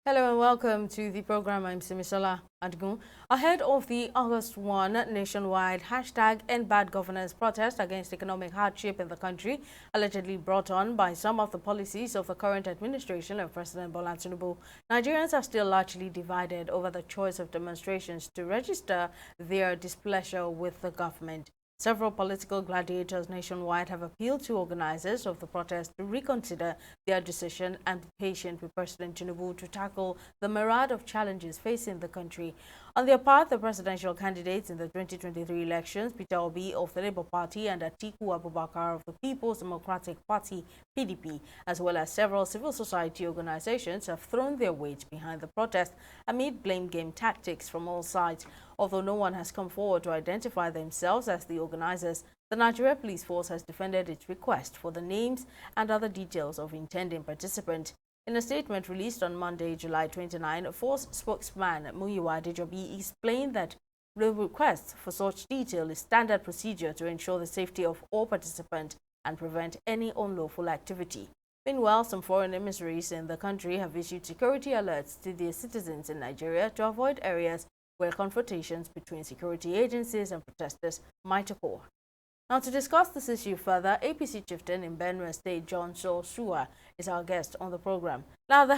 Hello and welcome to the program. I'm Simisola Adgun. Ahead of the August 1 nationwide #End Bad Governance protest against economic hardship in the country, allegedly brought on by some of the policies of the current administration of President Bola Tinubu, Nigerians are still largely divided over the choice of demonstrations to register their displeasure with the government. Several political gladiators nationwide have appealed to organizers of the protest to reconsider their decision and be patient with President Tinubu to tackle the myriad of challenges facing the country. On their part, the presidential candidates in the 2023 elections, Peter Obi of the Labour Party and Atiku Abubakar of the People's Democratic Party, PDP, as well as several civil society organizations, have thrown their weight behind the protest amid blame game tactics from all sides. Although no one has come forward to identify themselves as the organizers, the Nigeria Police Force has defended its request for the names and other details of intending participants. In a statement released on Monday, July 29, Force spokesman Muyiwa Adejobi explained that the request for such detail is standard procedure to ensure the safety of all participants and prevent any unlawful activity. Meanwhile, some foreign emissaries in the country have issued security alerts to their citizens in Nigeria to avoid areas where confrontations between security agencies and protesters might occur. Now, to discuss this issue further, APC chieftain in Benue State, John Shua, is our guest on the program. Now, the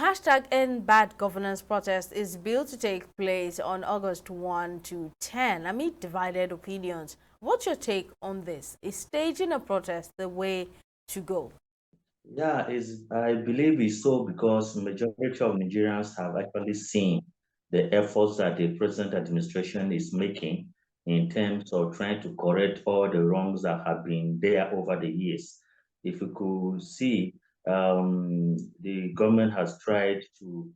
#End Bad Governance protest is billed to take place on August 1 to 10 amid divided opinions. What's your take on this? Is staging a protest the way to go? Yeah, I believe it's so because majority of Nigerians have actually seen the efforts that the present administration is making in terms of trying to correct all the wrongs that have been there over the years. If you could see, the government has tried to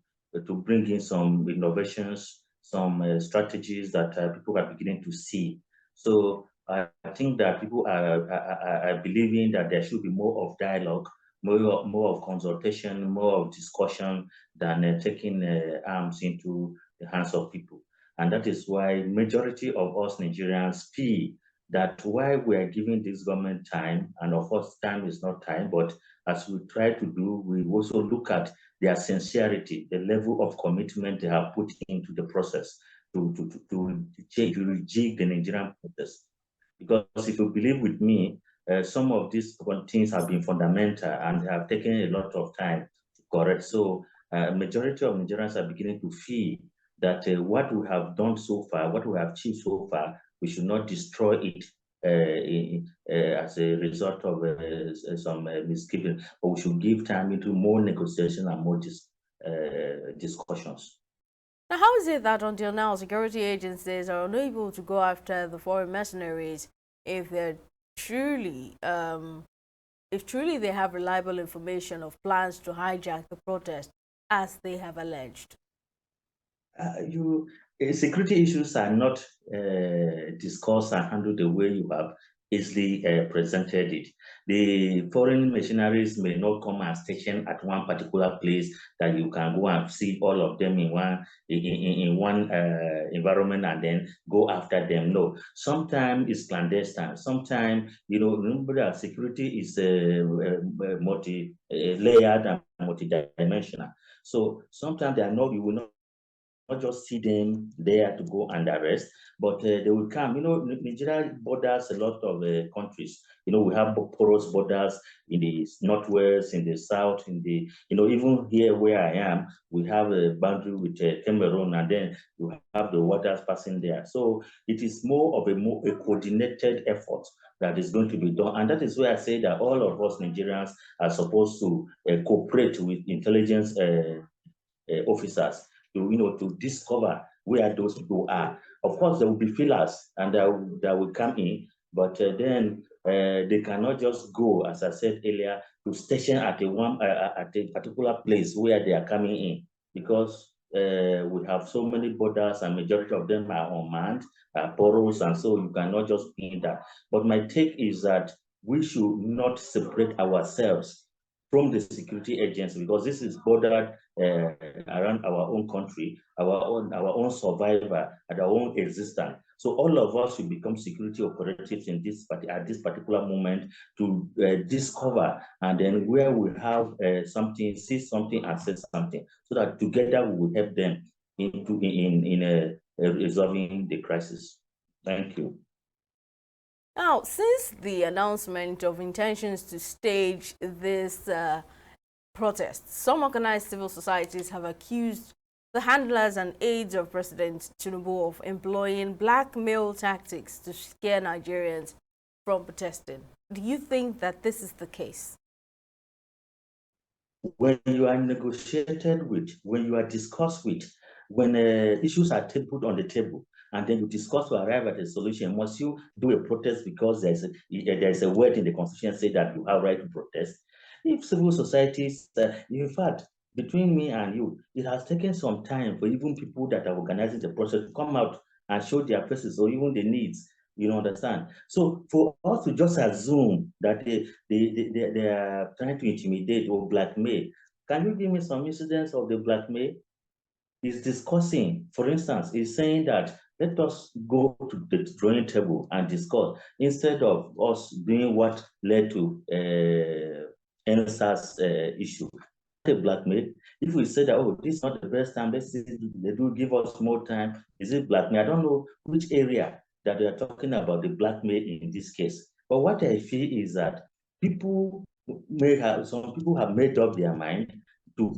bring in some innovations, some strategies that people are beginning to see. So I think that people are believing that there should be more of dialogue, more of consultation, more of discussion than taking arms into the hands of people. And that is why majority of us Nigerians feel that while we are giving this government time, and of course time is not time, but as we try to do, we also look at their sincerity, the level of commitment they have put into the process to change, to rejig the Nigerian process. Because if you believe with me, some of these things have been fundamental and have taken a lot of time to correct. So, majority of Nigerians are beginning to feel that what we have done so far, what we have achieved so far, we should not destroy it as a result of some misgiving, but we should give time into more negotiation and more discussions. Now, how is it that until now security agencies are unable to go after the foreign mercenaries if they're truly if truly they have reliable information of plans to hijack the protest as they have alleged? You Security issues are not discussed and handled the way you have easily presented it. The foreign missionaries may not come and station at one particular place that you can go and see all of them in one environment and then go after them. No, sometimes it's clandestine. Sometimes, remember that security is multi-layered and multi-dimensional. So sometimes they are not. You will not just see them there to go and arrest, but they will come. Nigeria borders a lot of countries. We have porous borders in the northwest, in the south, even here where I am, we have a boundary with Cameroon, and then you have the waters passing there. So it is more of a coordinated effort that is going to be done. And that is where I say that all of us Nigerians are supposed to cooperate with intelligence officers to discover where those people are. Of course, there will be fillers and that will come in, but then they cannot just go, as I said earlier, to station at a particular place where they are coming in, because we have so many borders and majority of them are unmanned, porous, and so you cannot just be in that. But my take is that we should not separate ourselves from the security agency, because this is bordered around our own country, our own survival, and our own existence. So all of us should become security operatives in this at this particular moment to discover, and then where we have something, see something and say something, so that together we will help them in resolving the crisis. Thank you. Now, since the announcement of intentions to stage this protest, some organized civil societies have accused the handlers and aides of President Tinubu of employing blackmail tactics to scare Nigerians from protesting. Do you think that this is the case? When you are negotiated with, when you are discussed with, when issues are put on the table, and then you discuss to arrive at a solution, must you do a protest because there's a word in the constitution say that you have right to protest? If civil societies, in fact, between me and you, it has taken some time for even people that are organizing the process to come out and show their faces or even the needs. You understand? So for us to just assume that they are trying to intimidate or blackmail, can you give me some incidents of the blackmail? Is discussing, for instance, is saying that let us go to the drawing table and discuss instead of us doing what led to NSA's issue. A blackmail. If we say that, oh, this is not the best time, let's see, they do give us more time. Is it blackmail? I don't know which area that they are talking about the blackmail in this case. But what I feel is that some people have made up their mind to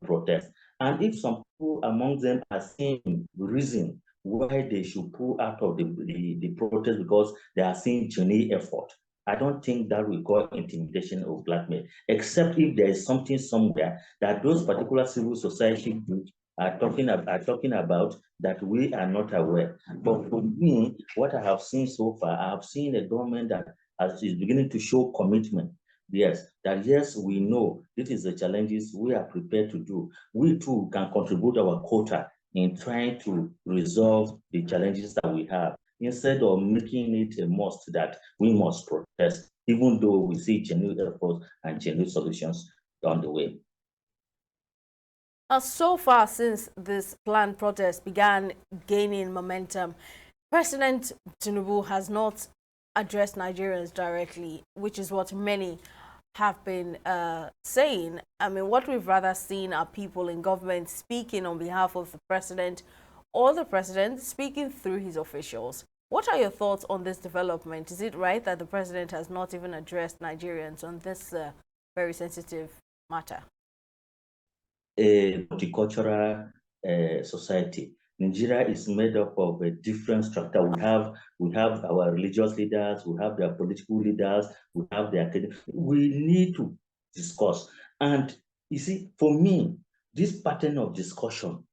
protest. And if some people among them are seeing reason why they should pull out of the protest because they are seeing genuine effort, I don't think that will call intimidation or blackmail, except if there is something somewhere that those particular civil society groups are talking about that we are not aware. But for me, what I have seen so far, I have seen a government that is beginning to show commitment. Yes, that yes, we know this is the challenges we are prepared to do. We too can contribute our quota in trying to resolve the challenges that we have, instead of making it a must that we must protest, even though we see genuine efforts and genuine solutions on the way. So far, since this planned protest began gaining momentum, President Tinubu has not addressed Nigerians directly, which is what many have been saying. I mean, what we've rather seen are people in government speaking on behalf of the president, or the president speaking through his officials. What are your thoughts on this development? Is it right that the president has not even addressed Nigerians on this very sensitive matter? A multicultural society. Nigeria is made up of a different structure. We have our religious leaders, we have their political leaders, we have their academic. We need to discuss. And you see, for me, this pattern of discussion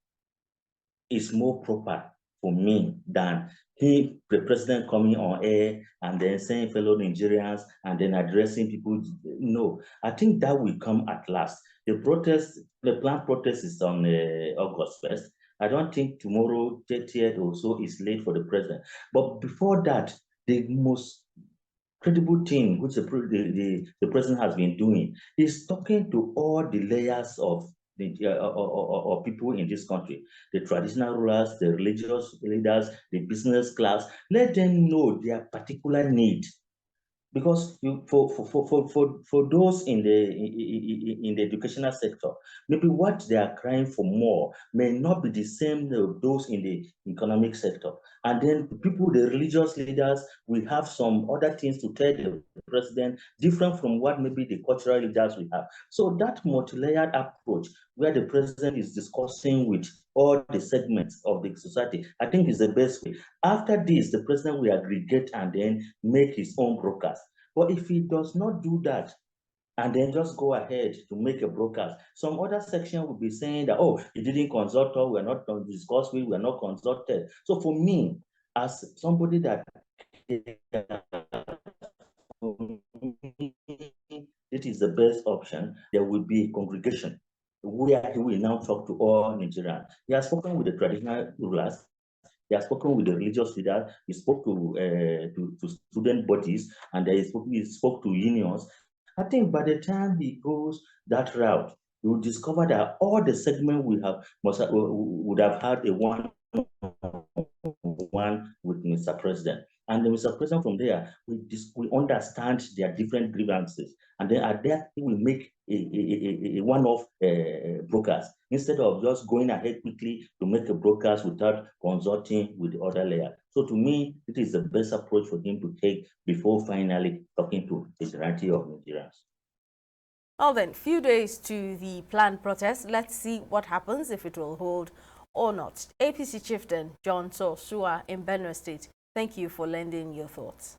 is more proper for me than the president coming on air and then saying fellow Nigerians and then addressing people. No, I think that will come at last. The planned protest is on August 1st. I don't think tomorrow, 30th or so, is late for the president. But before that, the most credible thing which the president has been doing is talking to all the layers of or people in this country, the traditional rulers, the religious leaders, the business class. Let them know their particular need, because for those in the educational sector, maybe what they are crying for more may not be the same those in the economic sector. And then people, the religious leaders, will have some other things to tell the president different from what maybe the cultural leaders will have. So that multi-layered approach where the president is discussing with all the segments of the society, I think is the best way. After this, the president will aggregate and then make his own broadcast. But if he does not do that, and then just go ahead to make a broadcast, some other section will be saying that, oh, he didn't consult us, we're not discussed with, we're not consulted. So for me, as somebody that it is the best option, there will be a congregation where he will now talk to all Nigerians. He has spoken with the traditional rulers, he has spoken with the religious leaders, he spoke to student bodies, and he spoke to unions. I think by the time he goes that route, you will discover that all the segments would have had a one one with Mr. President. And the Mr. President from there, we understand their different grievances. And then at that, he will make a one-off broadcast instead of just going ahead quickly to make a broadcast without consulting with the other layer. So to me, it is the best approach for him to take before finally talking to the majority of Nigerians. Well then, few days to the planned protest. Let's see what happens, if it will hold or not. APC chieftain John Sosua in Benue State, thank you for lending your thoughts.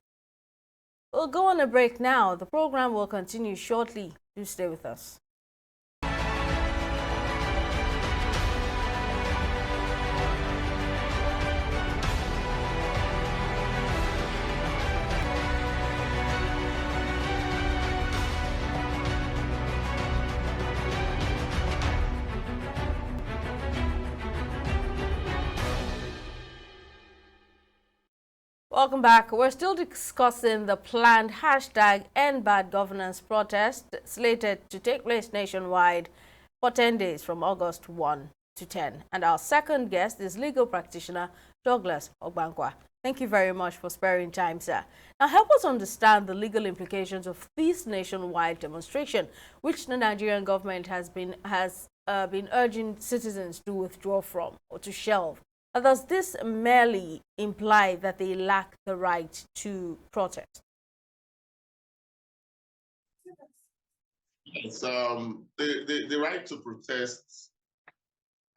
We'll go on a break now. The program will continue shortly. Do stay with us. Welcome back. We're still discussing the planned #End Bad Governance protest slated to take place nationwide for 10 days from August 1 to 10. And our second guest is legal practitioner Douglas Ogbankwa. Thank you very much for sparing time, sir. Now help us understand the legal implications of this nationwide demonstration, which the Nigerian government has been urging citizens to withdraw from or to shelve. Does this merely imply that they lack the right to protest? It's the right to protest,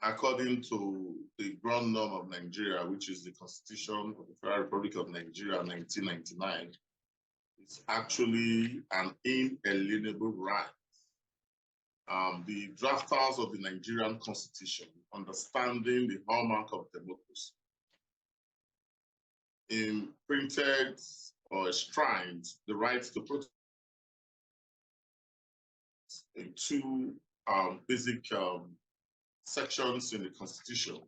according to the ground norm of Nigeria, which is the Constitution of the Federal Republic of Nigeria, 1999, is actually an inalienable right. The drafters of the Nigerian Constitution, understanding the hallmark of democracy, imprinted or enshrined the right to protest in two basic sections in the Constitution.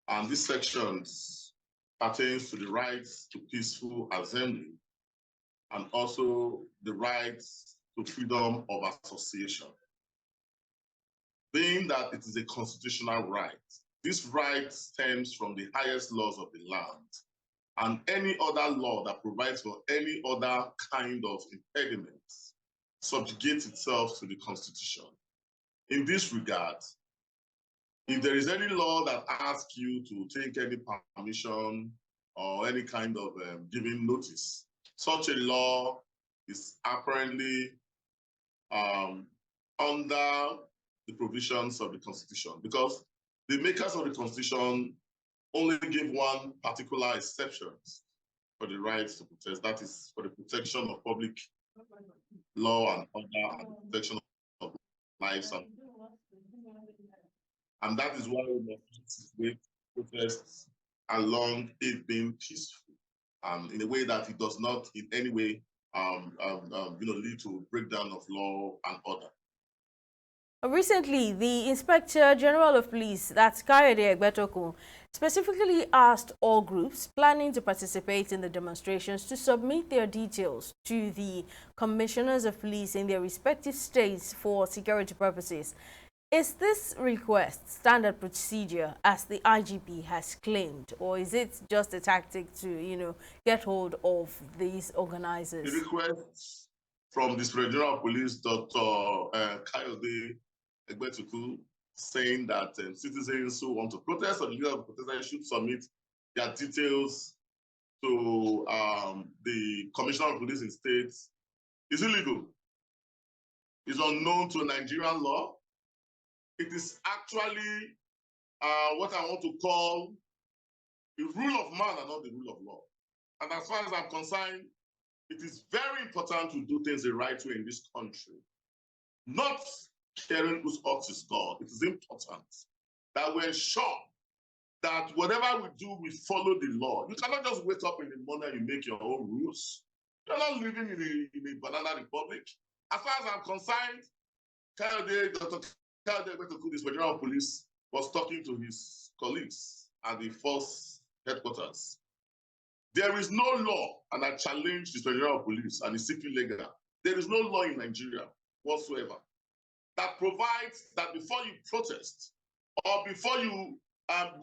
And these sections pertain to the rights to peaceful assembly and also the rights to freedom of association. Being that it is a constitutional right, this right stems from the highest laws of the land, and any other law that provides for any other kind of impediments subjugates itself to the Constitution. In this regard, if there is any law that asks you to take any permission or any kind of giving notice, such a law is apparently under the provisions of the Constitution, because the makers of the Constitution only give one particular exception for the right to protest. That is for the protection of public law and order and protection of lives. And that is why we must situate protests along it being peaceful, in a way that it does not in any way lead to breakdown of law and order. Recently, the Inspector General of Police, that's Kayode Egbetokun, specifically asked all groups planning to participate in the demonstrations to submit their details to the commissioners of police in their respective states for security purposes. Is this request standard procedure, as the IGP has claimed, or is it just a tactic to, get hold of these organizers? The request from the Inspector General of Police, Dr. Kayode Egbetokun, saying that citizens who want to protest or the leader of protesters should submit their details to the Commissioner of Police in states is illegal. It's unknown to Nigerian law. It is actually what I want to call the rule of man and not the rule of law. And as far as I'm concerned, it is very important to do things the right way in this country. Not caring whose ox is God. It is important that we ensure that whatever we do, we follow the law. You cannot just wake up in the morning and you make your own rules. You're not living in a banana republic. As far as I'm concerned, Dr. Kayode Egbetokun, the General of Police, was talking to his colleagues at the force headquarters. There is no law, and I challenge the General of Police and the civil legal. There is no law in Nigeria whatsoever that provides that before you protest or before you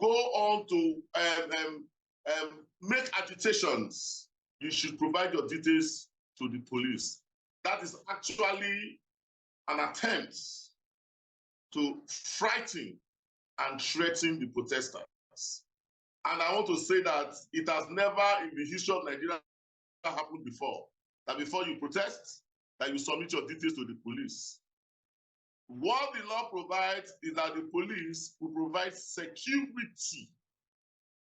go on to make agitations, you should provide your details to the police. That is actually an attempt to frighten and threaten the protesters. And I want to say that it has never in the history of Nigeria happened before, that before you protest, that you submit your details to the police. What the law provides is that the police will provide security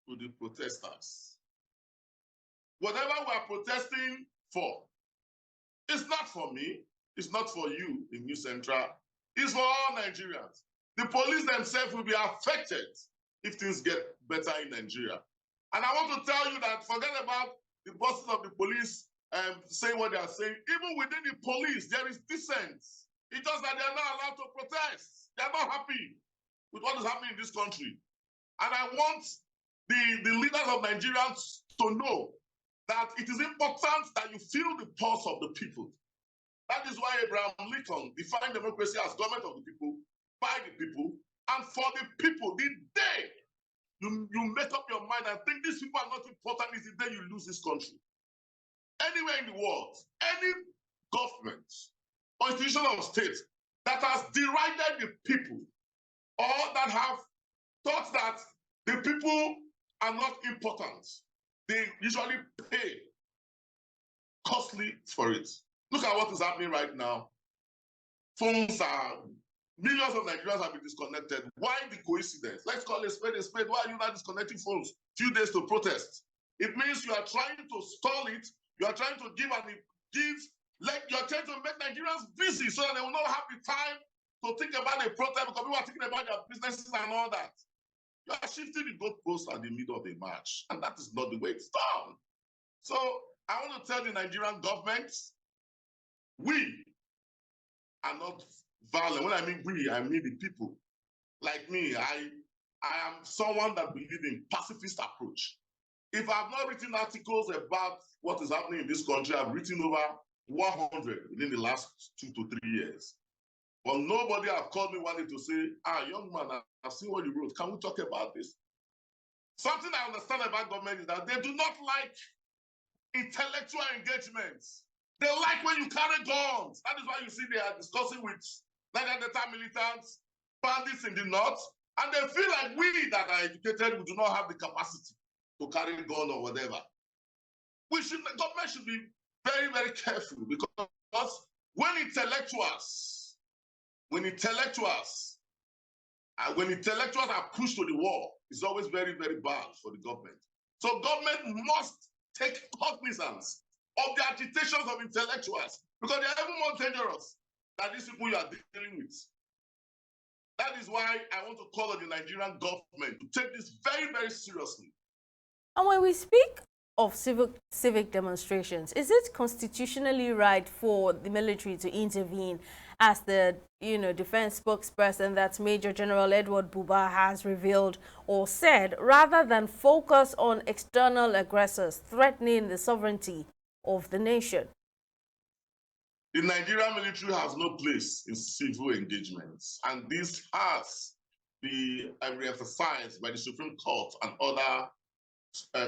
to the protesters. Whatever we are protesting for, it's not for me, it's not for you in New Central, it's for all Nigerians. The police themselves will be affected if things get better in Nigeria. And I want to tell you that forget about the bosses of the police saying what they are saying. Even within the police, there is dissent. It's just that they are not allowed to protest. They are not happy with what is happening in this country. And I want the leaders of Nigeria to know that it is important that you feel the pulse of the people. That is why Abraham Lincoln defined democracy as government of the people, by the people, and for the people. The day you make up your mind and think these people are not important is the day you lose this country. Anywhere in the world, any government or institution of state that has derided the people or that have thought that the people are not important, they usually pay costly for it. Look at what is happening right now. Phones are, millions of Nigerians have been disconnected. Why the coincidence? Let's call a spade a spade. Why are you not disconnecting phones few days to protest? It means you are trying to stall it. You are trying to you're trying to make Nigerians busy so that they will not have the time to think about a protest because people are thinking about their businesses and all that. You are shifting the goalposts at the middle of a march, and that is not the way it's done. So I want to tell the Nigerian government, we are not violent. When I mean we, I mean the people. Like me, I am someone that believes in pacifist approach. If I've not written articles about what is happening in this country, I've written over 100 within the last 2 to 3 years. But nobody have called me one day to say, young man, I've seen what you wrote. Can we talk about this? Something I understand about government is that they do not like intellectual engagements. They like when you carry guns. That is why you see they are discussing with Niger Delta militants, bandits in the north, and they feel like we that are educated, we do not have the capacity to carry a gun or whatever. The government should be very, very careful because when intellectuals are pushed to the wall, it's always very, very bad for the government. So government must take cognizance of the agitations of intellectuals because they are even more dangerous than these people you are dealing with. That is why I want to call on the Nigerian government to take this very, very seriously. And when we speak of civic demonstrations, is it constitutionally right for the military to intervene, as the defense spokesperson, that's Major General Edward Buba, has revealed or said, rather than focus on external aggressors threatening the sovereignty of the nation? The Nigerian military has no place in civil engagements, and this has been re-emphasized by the Supreme Court and other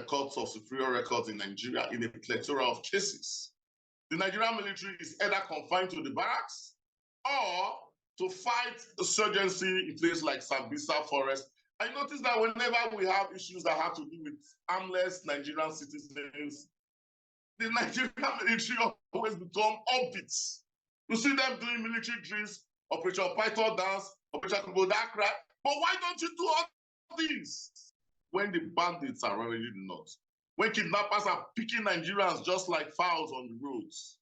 courts of superior records in Nigeria in a plethora of cases. The Nigerian military is either confined to the barracks or to fight insurgency in places like Sambisa Forest. I noticed that whenever we have issues that have to do with armless Nigerian citizens, the Nigerian military always become offbeats. You see them doing military drills, Operation Python dance, Operation Kubodakra. But why don't you do all these when the bandits are already in the north? When kidnappers are picking Nigerians just like fowls on the roads?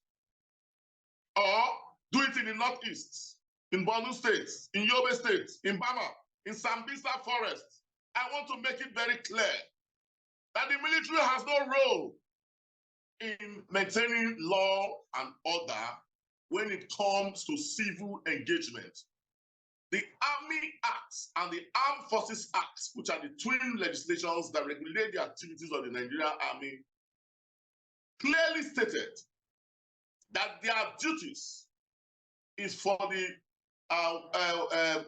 Or do it in the northeast, in Borno State, in Yobe State, in Bama, in Sambisa Forest. I want to make it very clear that the military has no role in maintaining law and order when it comes to civil engagement. The Army Acts and the Armed Forces Acts, which are the twin legislations that regulate the activities of the Nigerian Army, clearly stated that their duties is for the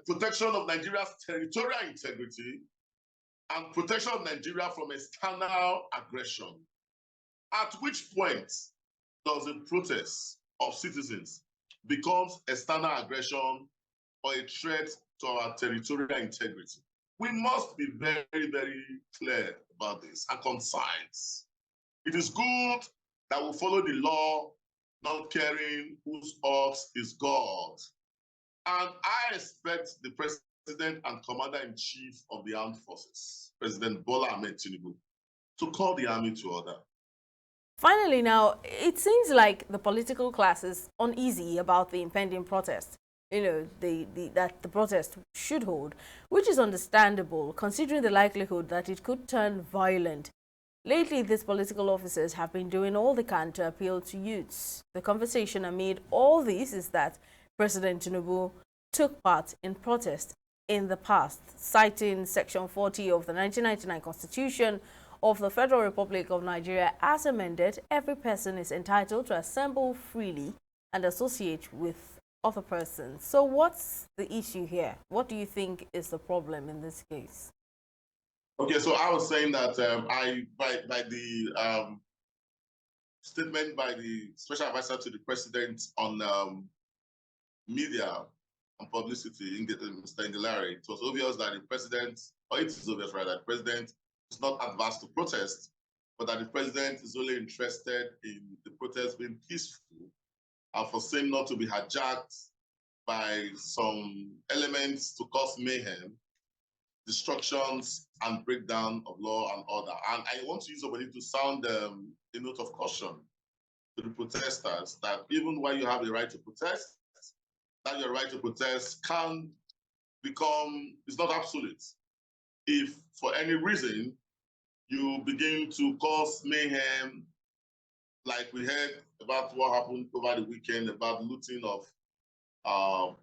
protection of Nigeria's territorial integrity and protection of Nigeria from external aggression. At which point does a protest of citizens becomes external aggression or a threat to our territorial integrity? We must be very, very clear about this and concise. It is good that we follow the law, not caring whose ox is God. And I expect the President and Commander-in-Chief of the Armed Forces, President Bola Ahmed Tinubu, to call the army to order. Finally, now, it seems like the political class is uneasy about the impending protest. That the protest should hold, which is understandable considering the likelihood that it could turn violent. Lately, these political officers have been doing all they can to appeal to youths. The conversation amid all this is that President Tinubu took part in protest in the past, citing Section 40 of the 1999 Constitution of the Federal Republic of Nigeria as amended. Every person is entitled to assemble freely and associate with other persons. So what's the issue here? What do you think is the problem in this case? Okay, so I was saying that by the statement by the Special Advisor to the President on media and publicity, Mr. Ngelare, it was obvious that the President, or it is obvious rather, that the President is not adverse to protest, but that the President is only interested in the protest being peaceful and for saying not to be hijacked by some elements to cause mayhem, destructions, and breakdown of law and order. And I want to use somebody to sound a note of caution to the protesters that even while you have the right to protest, that your right to protest can become, it's not absolute. If for any reason you begin to cause mayhem, like we heard about what happened over the weekend about looting of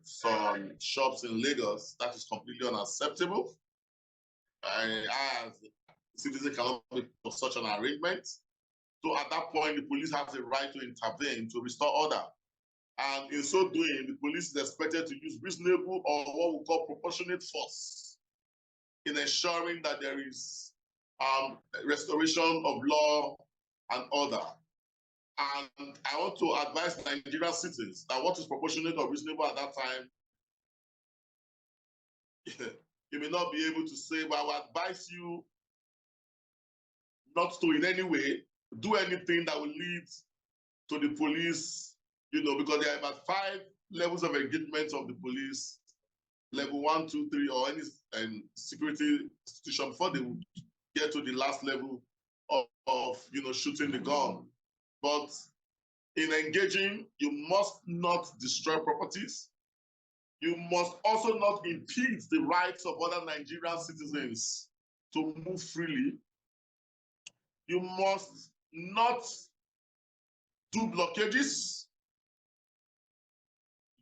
some shops in Lagos, that is completely unacceptable. I, as a citizen, cannot be of such an arrangement. So at that point, the police has the right to intervene to restore order. And in so doing, the police is expected to use reasonable or what we call proportionate force in ensuring that there is restoration of law and order. And I want to advise Nigerian citizens that what is proportionate or reasonable at that time, you may not be able to say, but I will advise you not to in any way do anything that will lead to the police, because there are about 5 levels of engagement of the police, level 1, 2, 3, or any security institution before they would get to the last level of shooting the gun. But in engaging, you must not destroy properties. You must also not impede the rights of other Nigerian citizens to move freely. You must not do blockages.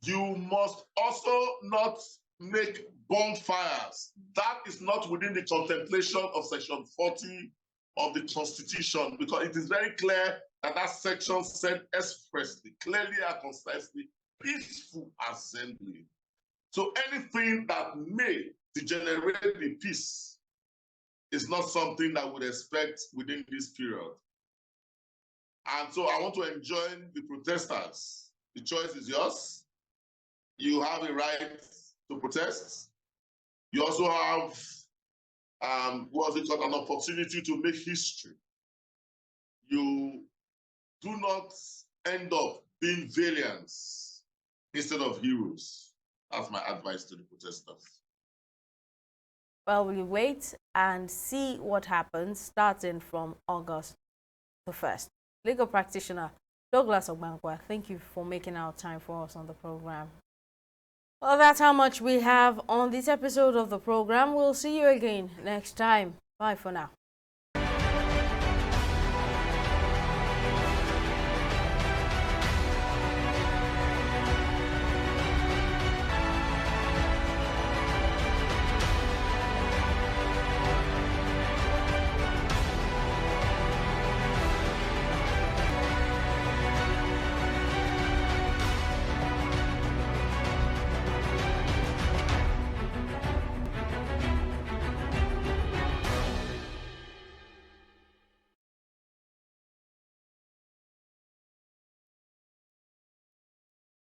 You must also not make bonfires. That is not within the contemplation of Section 40 of the Constitution, because it is very clear that section said expressly, clearly and concisely, peaceful assembly. So anything that may degenerate the peace is not something that we would expect within this period. And so I want to enjoin the protesters. The choice is yours. You have a right to protest. You also have, an opportunity to make history. You do not end up being valiants instead of heroes. That's my advice to the protesters. Well, we'll wait and see what happens starting from August the 1st. Legal practitioner Douglas Ogbankwa, thank you for making our time for us on the program. Well, that's how much we have on this episode of the program. We'll see you again next time. Bye for now.